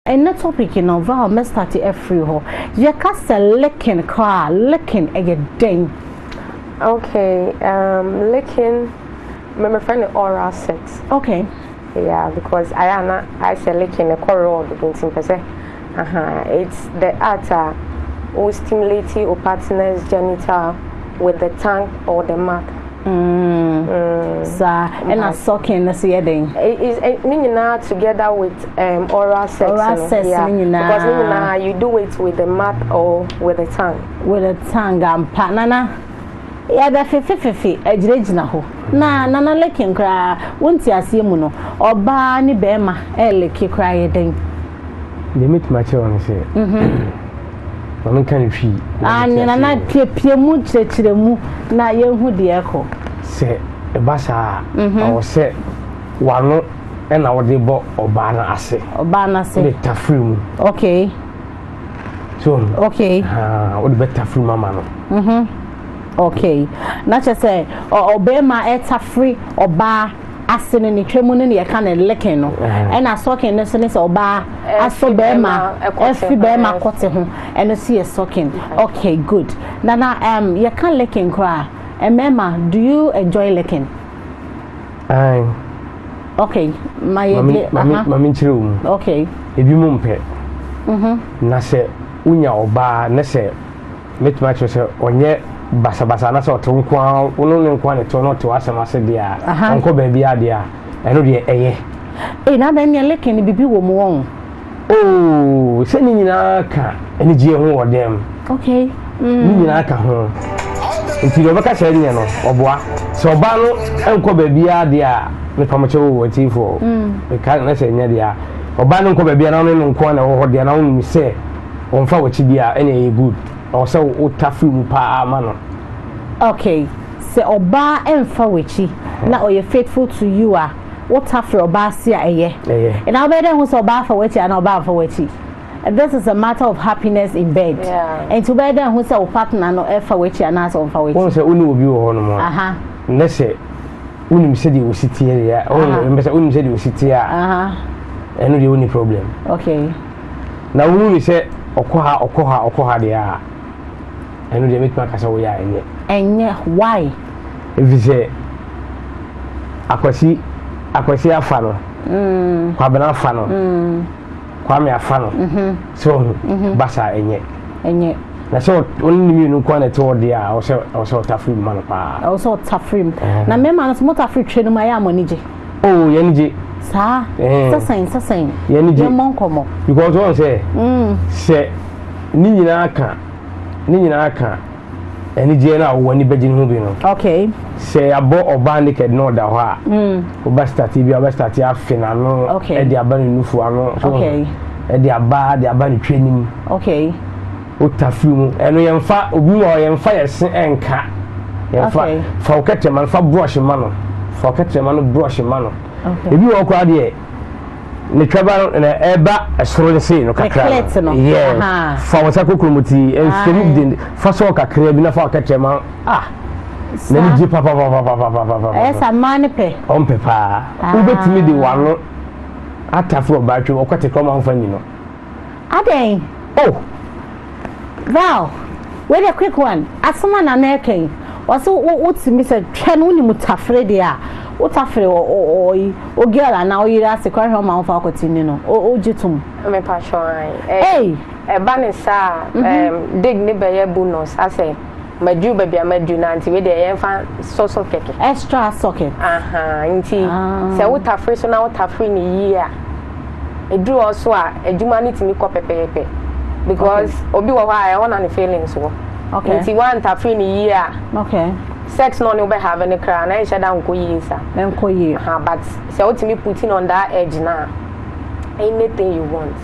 and that topic you know Val must start every ho you cast a licking car licking a ding. Okay, licking my friend oral sex. Okay. Yeah, because I say licking a coral it's the art or stimulating or partner's genital with the tongue or the mouth. And a sucking the seeding. Is together with oral sex. Yeah. Because you do it with the mouth or with the tongue. With the tongue and panana. Yeah, the fifi ejina ho. Na licking cry won't ya see muno or bani bema licky cry den. Limit my children say. I'm kind of and na pie mu chire mu na ye hu de eko say e basa or say wano and I would bo obana ase the tafrim. Okay, so okay, would better free mama no. Okay, not just say or obema eta free or bar asene ni twemu ne ye ka na licking no and I soaking no sense oba aso be ma efi be ma kote ho and see a soaking. Okay, good. Nana you can licking cry and mama do you enjoy licking? Okay, my mami chiru. Okay, ebi mu mpe na se unya oba na se metma cho se onye basa na so to nkwa wono ne nkwa ne to no to asema se dia onko ba bia dia eno de eye na da ne leke ne bibi wo mu won se ni nyina ka eni je ho wodem. Okay, ni nyina ka ho nti do baka se ni no oboa se oba no enko ba bia dia me pamoche wo tifo e ka na se nya dia oba no enko ba bia na no nkwa na wo dia na wo mi se onfa wo chi dia ene e good also utafrim pa mano. Okay, se oba emfa wechi na oye faithful to you what after oba sia eye and I better who so oba for wechi and oba for wechi. This is a matter of happiness in bed. And to better who so partner no efa wechi and as on for wechi. Won say unu obi wo ho no mo. Na se unu se di ositi ya unu se unu se di ositi ya enu di uni problem. Okay, na unu se okoha dia enu de make makasa wo ya enye why if you say akwasi afa no kwa bena afa no kwa me afa no so basa enye na so only me no kwa na to dia o so tafrim man pa o so tafrim na me man so tafrim twe no ma ya monije ye nije sa sasen ye nije mon komo because one say ni nyina aka eni je na wo ni begin hu bi no. Okay, say abo oba naked no da ho a oba start afina no e di aba ni nufu ano. Okay, e di aba ni twenim. Okay, o tafimu eno yemfa obi mo yemfa yese enka yemfa fa okete man fa brush man no brush man no. Okay, ebi wo kwa de ne twaba na eba esoro ne sei no kakra yeah fa wasa kokromuti enfemi de fa so kakra bi na fa kakema na ni jipa pa esa mane pe on pe pa ubetimi de wano atafro batwe okwete koma ho fani no aden Val wait a quick one asoma na na eken waso wotimi se twen woni mutafre de a utafre o girl na o yira se kwa ho ma fa akotini no o jitum me pa shwan e ba ne sa dig ne be ye bonus ase madu ba bia madu na nti we de ye fa so keke extra socket nti se utafre so na utafre ni yi a edu also a aduma ni timi ko pepepe because obi wo ha e wona ne feelings wo nti one tafre ni yi a sex no be have any cry na isha da nko yi sa nko yi but say ultimately putting on that edge na anything you want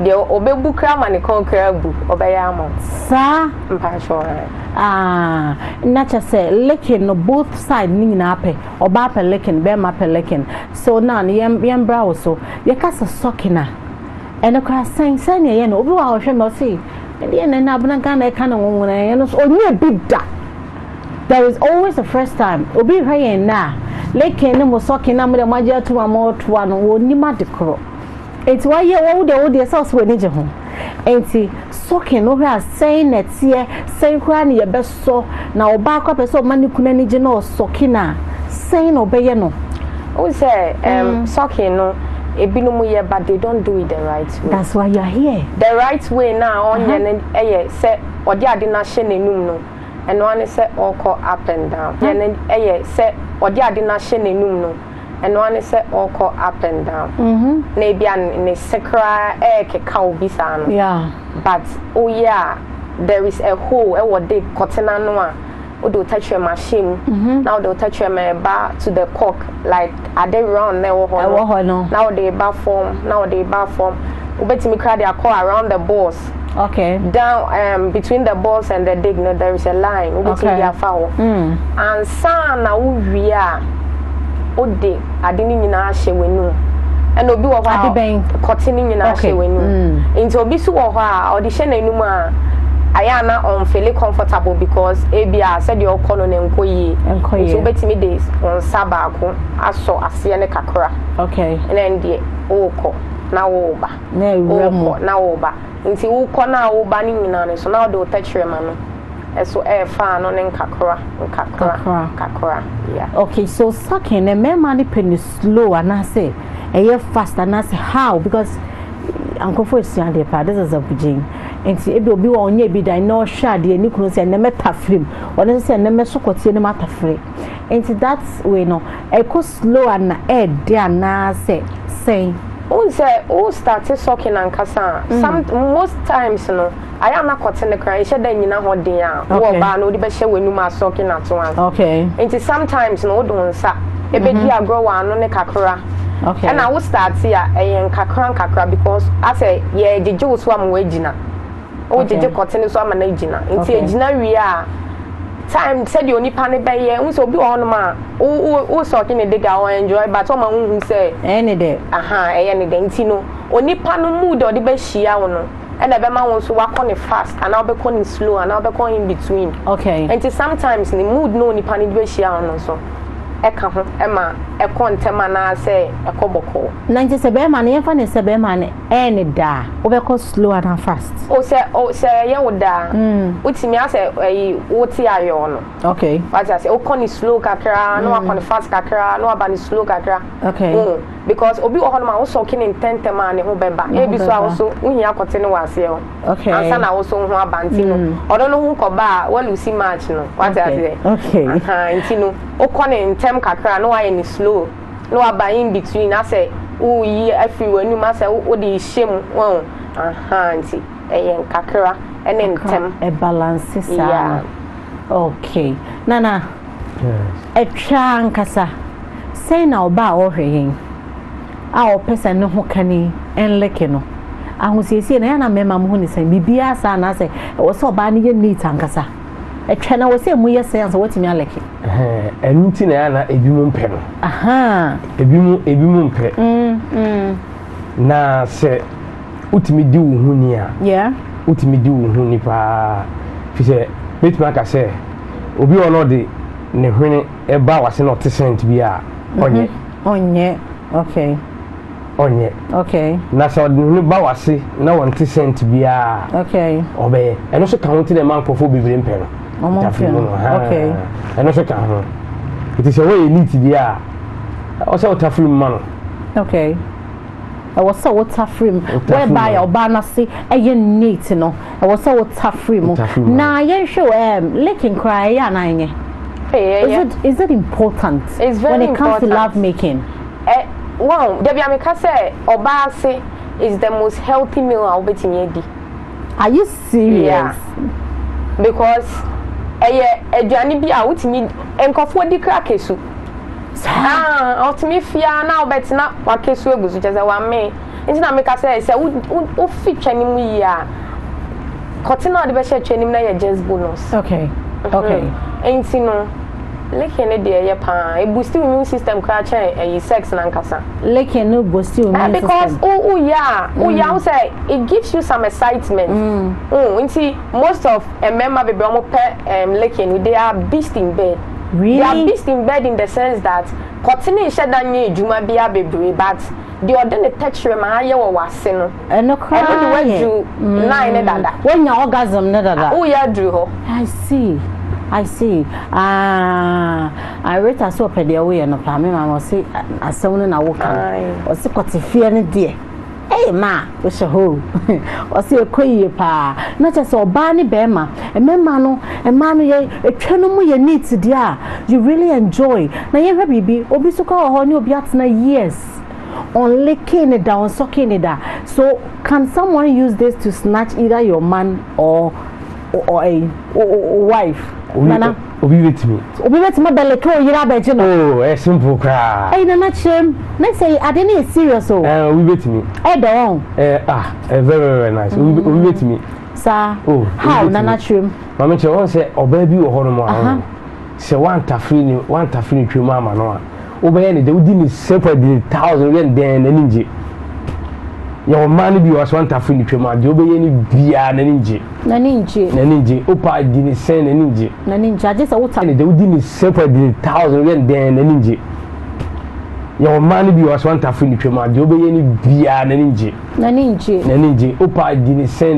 the obebu kra man conquer bu obeya amount sa mpa sure na cha say licking no both side ni na ape oba ape licking be ma ape licking so now yem bra so ye kasa sokina eno kra sen ye no obi wa hwe no see e na na abuna kan na ka na won ye no onye big da. There is always a first time. Obi hwe na leke ne mo soki na mo de magia to amot one wo ni ma de kro. Enti wa ye wo de sauce we ni je ho. Enti sokin no hwe asen na tie sen kura ne ye beso na oba akwa pese o mani kuna ni je na sokina sen no be ye no. O say sokin no ebinumu ye but they don't do it the right way. That's why you are here. The right way now on ye say odi ade na hye nenum no. And one say oko up and down. Yen say odi ade na hye nenum no. And one say oko up and down. Na bia ne sekra keka obi sa no. Yeah. But oh yeah, there is a hole e wo dey kotena no a o do touch your machine. Now they touch your bar to the cork like are they round na wo ho no. Now they bar form, obetimi cry they call around the balls. Okay. Down between the balls and the dig, there is a line. Obetimi dia foul. And sana wo wi a o de ade ni nyina hye wenu. And obi wo ha cotton nyina hye wenu. Into obi su wo ha o de hye nanum a ayana on feel comfortable because ebia said your kono ne nkoyi. So betimi days on sabako aso ase ne kakra. Okay. And then the oko na wo ba. Na wo ba. Nti wo kɔ na wo ba ni nyina ne so na wo touch your man eso fa no ne kakra yeah. Okay, so sucking the men money penny slow and I say fast and I say how because uncle for Sunday this is a bujing nti ebi obi wa onye bi dan na o hwa de ani kunu se na metafrim or na se na mesokoti ne matafre nti that's way no e ko slow and there na say who say who started sucking and kasa some most times no I am not cutting the cry she den nyina ho den a wo ba no de be hye wenu ma sucking at once. Okay. Nti sometimes no do nsa e be di agro wa no ne kakra. Okay. And I will start here kakra because I say yeah jeje so am we gina o jeje cutting so am na gina nti gina wi a time said you nipa ne be ye unso obi ho no ma o sucking the dig o enjoy but o ma hu say any day any day nti no onipa no mood o de be hia wo no and the bema won so wakọ ne fast and now be call slow and now be call in between. Okay. And sometimes the mood no nipa ne be hia wo no so eka ho ema ekontema na say ekoboko 97 man ye fa ne 7 man any da wo be call slow and fast o say ye wo da utimi ase wo ti ayo no. Okay. What I say o call slow kakra no akọ ne fast kakra no aba ne slow kakra. Okay. Because obi wo hono ma wo so kini ntente ma ne ho beba e bi so a wo so uhia akote ne wase o. Okay. Ansa na wo so ho abanti no odo no hu ko ba wa lucy match no what I say. Okay. Nti no o ko ne ntem kakra no wa ye ni slow no aba in between I say o yi afi wanu ma say o de hiem won nti yen kakra ene ntem e balance sa. Yeah. Okay. Nana. Yes. Etwa nkasa say na oba o hwehin a person no ho kani enleke no ahosiesie na ya na mema mo ho ni san bibia sa na say wo so ba ne ye neat ankasa etwa na wo say mu ye say so watimi aleke enunti na ya na ebimu mpe no ebimu mpe na se utimi di wo hu ni a yeah utimi di wo hu ni pa fi se betuma ka se obi ono de ne hwene e ba wase no tesent bi a onye okay onye okay na so ne ba wase na won tesent bi a okay obe eno so kan tine man kofo bibire mpe no okay eno so kan ho it is a way neat bi a o se otafrim man okay I was so watafrim whereby oba na se eye neat no I was so watafrim na yen show licking cry ya na nye. Is it important it's very when it comes important. to love making? Wow, Debbie Amika say obase is the most healthy meal I'll bet in. Are you serious? Yeah. Because aduane bi a wutimi enkofo di kra kesu. Otimi fia na obet na wakesu egusu cheze wa me. Nti na Amika say wo fit twanim yi a kotina de be hye twanim na ye just bonus. Okay. Okay. Nti no leke ne de ye pa e boost immune system kra chen sex na nkasa leke no boost immune system because you say it gives you some excitement nti most of member baby omo pe leke they are beast in bed. Really? They are beast in bed in the sense that cotton is shed dan ye juma bia bebre but the ordinary texture ma aye wo wase no no cry e do wadu 9 dada when your orgasm no dada oh ya dru ho I see I read as so pede we no pa me ma say asem no na wo kan o se kotifie ne de eh ma we she ho o se ekoyie pa na che se oba ne be ma emema no ye etwanu mu ye neat dia you really enjoy na ye hwe bibi obi so ka ho ne obi atena years on licking it down sucking it down so can someone use this to snatch either your man or a wife nana obi bet me bele to yira be je no oh simple cry nana chem na say ade na serious o obi bet me don very nice obi bet me sir how nana chem mama che won say oba bi wo ho no mo se one tafri twem ama no a obeye ne de udi ni separate 1000 yen den na ninje your man bi was one tafri twem a de obeye ni bia na ninje opa di ni sen na ninje age say wuta ne de udi ni separate 1000 yen den na ninje your man bi was one tafri twem a de obeye ni bia na ninje opa di ni sen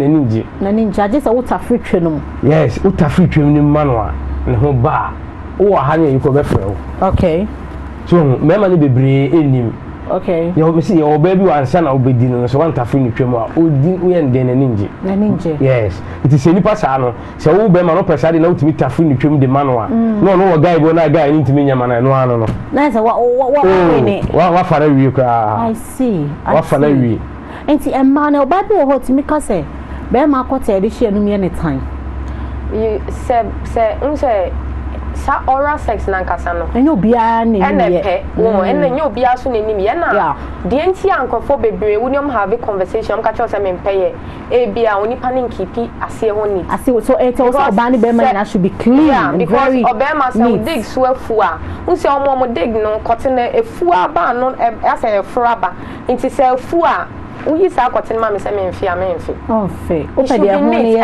na ninje age say wuta free twem yes wuta free twem ni manwa ne ho ba o ha ne yiko be frɛ o okay so mema ni bebre enim okay yo me see your baby wan sana obedi no so wan tafi ni twem a odi wo yen den na ninje yes it is any pass ano se wo be ma no pesa de na utimi tafi ni twem de manwa no wo guy bo na guy ni ntimi nyama na no ano no na say wa fara wi kra I see wa fara wi enti emma na oba bi wo hot mi ka say be ma kwota de hye no me ne time you say sa oral sex na nkasa no enyo bia ne ene pe wo ene nyo bia so ne nim ye na de enti ankofo bebre wo nyom have conversation ka cho say me peye e bia oni panin kipi ase ho ni ase so e tell so oba ne be man na should be clean and because very obema say dig so afu a unse omo dig no kote na efu aba no ase efu aba enti say afu a uyi sa kote ma me say me mfi oh fe o pe de ho ne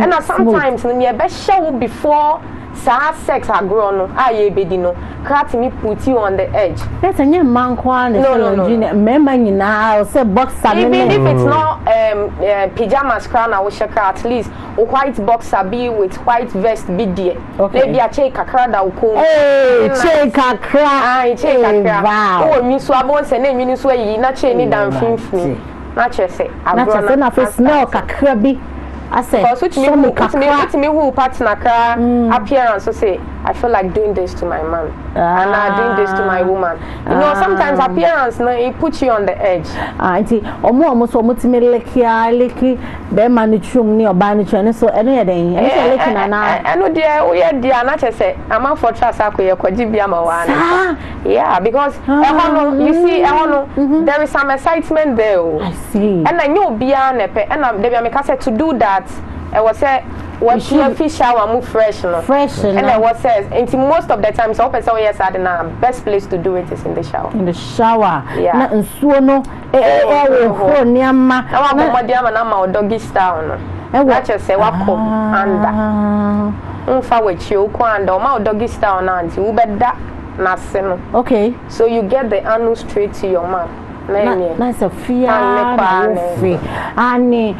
and sometimes no me be show before sex agro no aye bedi no craft me put you on the edge let's say man kwa no member nyina say boxer even if it's not pajamas crown I share at least a white boxer be with white vest be there maybe a check kakra da uko check kakra wow oh mi so abon se na mi so yi na che ni dan finfini na che say agro na face smell kakra bi I say, because me who partner appearance, so say, I feel like doing this to my man, and I'm doing this to my woman. You know, sometimes appearance, no, it puts you on the edge. Auntie, almost me leki, be manichum ni obanichu, so any day, I know, dear, we are dear, not say, I'm out for trust. Yeah, because you see, there is some excitement there. I see, and I know beyond and I'm to do that. I was say when fish shower move fresh and I was says until most of the time so person yes I the best place to do it is in the shower yeah na nsuo no ho niama na wa bomodiama na ma doggy style no na che say wako anda unfa wechi okwo anda o ma doggy style na anti wo beda na se no okay so you get the anus straight to your man na se fear free ani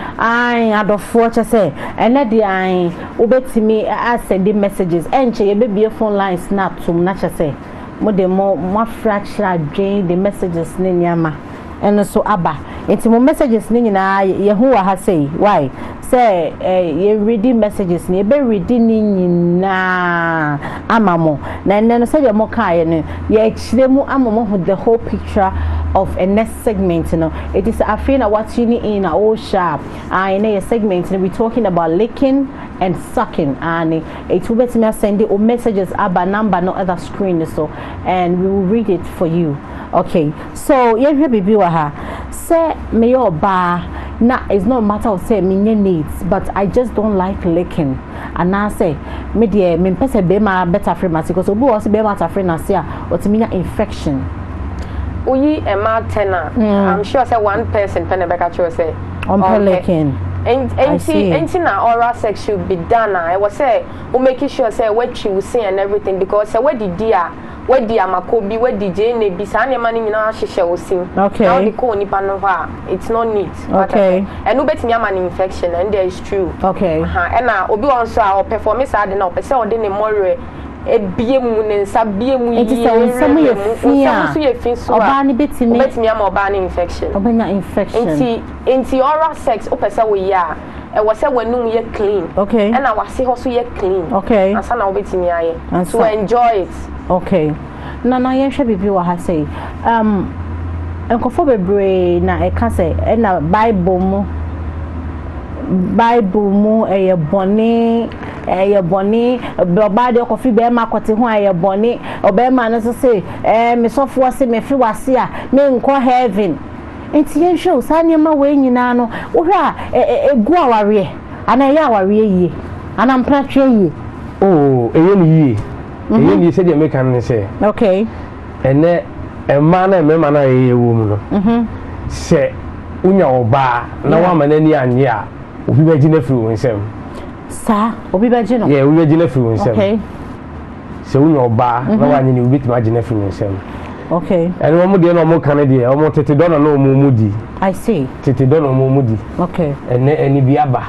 adofo che say ene de an obetimi send messages enche ye be phone line snap tum na che say mo de mo fracture drain the messages ne nyama eno so aba enti mo messages ne nyina ye hu wa ha say why say ye reading messages ne be reading ni nyina amamo na ene no say de mo kai ne ye chire mu amamo hu the whole picture of a next segment, you know. It is I feel what you need in all sharp. In a segment, we're talking about licking and sucking, and it will be me sending messages about number no other screen, so and we will read it for you. Okay, so yeah, baby, say me your bar. Now it's not a matter of say me needs, but I just don't like licking. And I say me dear, me person be my better friend, because obu also be my friend na say what me infection. Uyi ema tena I'm sure say one person pen beka cho say on licking and na oral sex should be done. I was say we make sure say what you say and everything because say what did dia where the amakobi where the jane be sane mani nyina hyehyɛ osim okay now the ko nipa no ha it's not neat okay and no betimi ama infection and there is true okay and na obi won so a perform say ade na opese ode ne more ebie mu ne nsa bie mu yi nsam ye so ye fin so oba ne betimi ama oba ne infection obanya infection enti oral sex opese we ya e was say wenum ye clean okay and na wase ho so ye clean okay asa na obetimi aye so enjoy it okay na yenhwe bibi wa ha say enkofo bebre na e ka say na bible mu eye bone oba de kofi be ma kwete ho eye bone oba ma no say me sofo se me fi wase a me nko heaven enti yenhwe usane ma we nyina no wo hwa egu aware ana ye aware yie ana mpratwe yie eye ni yie eye ni se de make an say okay ene emma na emma na eye wo mu no se unya oba na wa ma nani anye a obi ba gina firi wonsem sa obi ba gina yeah obi ba gina firi wonsem okay se unya oba na wa anye ni obi tima gina firi wonsem okay ene mo de na mo kan de o mo tete do na no mo mudi I see tete do na mo mudi okay ene biaba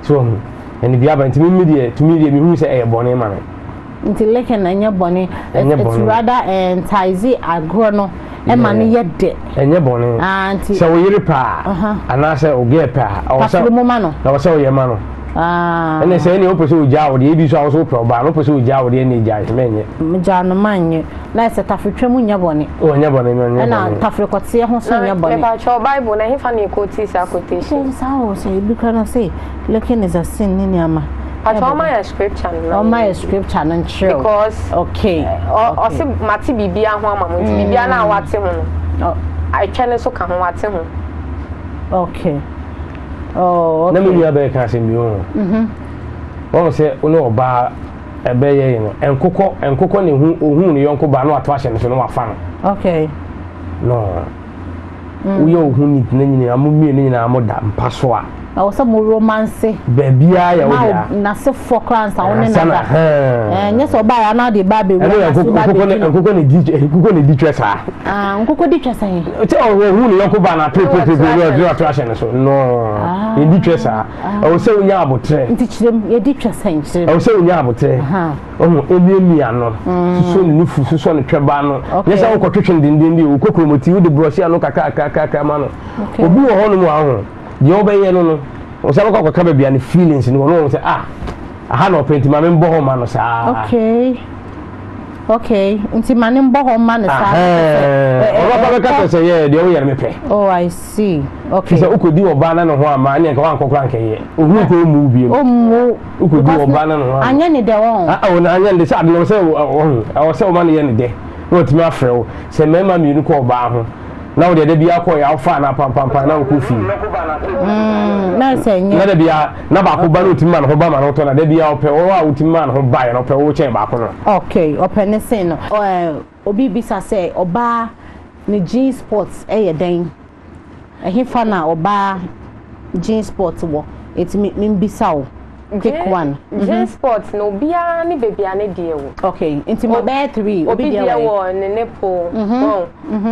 so ene biaba ntimi mi hu se e bone ma me nti leken anya bone it's rather entize agro no e ma ne yede enye bone anti so we yiri pa ana se oge pa o se mo ma no na se o ye ma no ene se ni o pese o ja o de bi so so pro ba no pese o ja o de ni ja menye ja no manye na se tafetwa mu nya bone o nya bone no nya na tafrekote ho so nya bone na ba bible na he fa na quote sa quotation sa o se bi kana say looking is a sin ni ama but all my scripture no my scripture no true because okay o se mati bibia ho ama mo bibia na wate ho I chane so ka ho wate ho okay oh okay na me ya be ka se mi o won se ono oba ebe ye no enkokọ ne hu ne yonko ba no ato ahye ne so no wafa no okay no uyo hu ni nyina amumie ne nyina amoda mpaso a o se mo romance bebia ya odia na se for clans awon ne na nye so ba ya na de ba be enkokọ ne di twesa enkokọ di twesa yin te o hu ne yonko ba na pepe yo ato ahye ne so no e di twesa o se unya abotre nti kirem ye di twesa yin kirem o se unya abotre emi ano so ne nufu so ne tweba no yesa wo kotwetwe ndindindi wo kokromoti wo de brush ano kaka ma no obi wo ho no mu aho je obeye no o se ko ka bia ne feelings ni wo say aha no penti ma me mbo ho ma no sa okay nti ma ne mbo ho ma no sa o ba ka say ye de wo ye me pe oh I see okay so ukodi oba na no ho ama ne nka wa nkokra nka ye ohu ko mu bi mu ukodi oba na no ho anya ne de won o na anya ne sa de no say o say o ma ne ye ne de no timi afrewo se mema mi nu ko oba ho na wo de bia ko ya fa na pam na ko fi na se nye na de bia na ba ko ba no timi ma no ba ma no to na de bia o pe wo a timi ma no ba ye no pe wo chen ba ko no okay open ne say no obi bisa say oba ne G Sports ye den he fa na oba G Sports wo etimi mbisa wo quick one G Sports no bia ni bebia ne de wo okay nti mo be 3 obi de wo ne nepo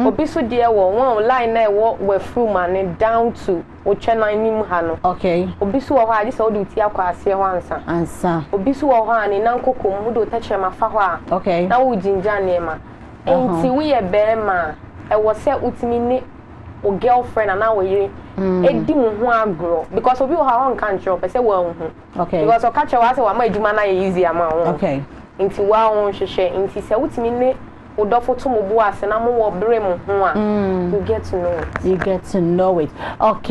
obi so de wo won line na wo we through man down to o chena nim ha no okay obi so wo ha adi so do ti akwa ase ho ansa obi so wo ha ni nan kokom mu do ta chema fa ho a okay na wo jinja ne ma enti we ye be ma e wo se utimi ni o girlfriend and now we edi mu ho agro because obi ha on kan chiro pese wa hu okay because o ka che wa se wa ma eduma na ye easy ama ho okay nti wa ho hwehwe nti se utimi ne odofo to mo bo ase na mo wo bre mo ho a you get to know it okay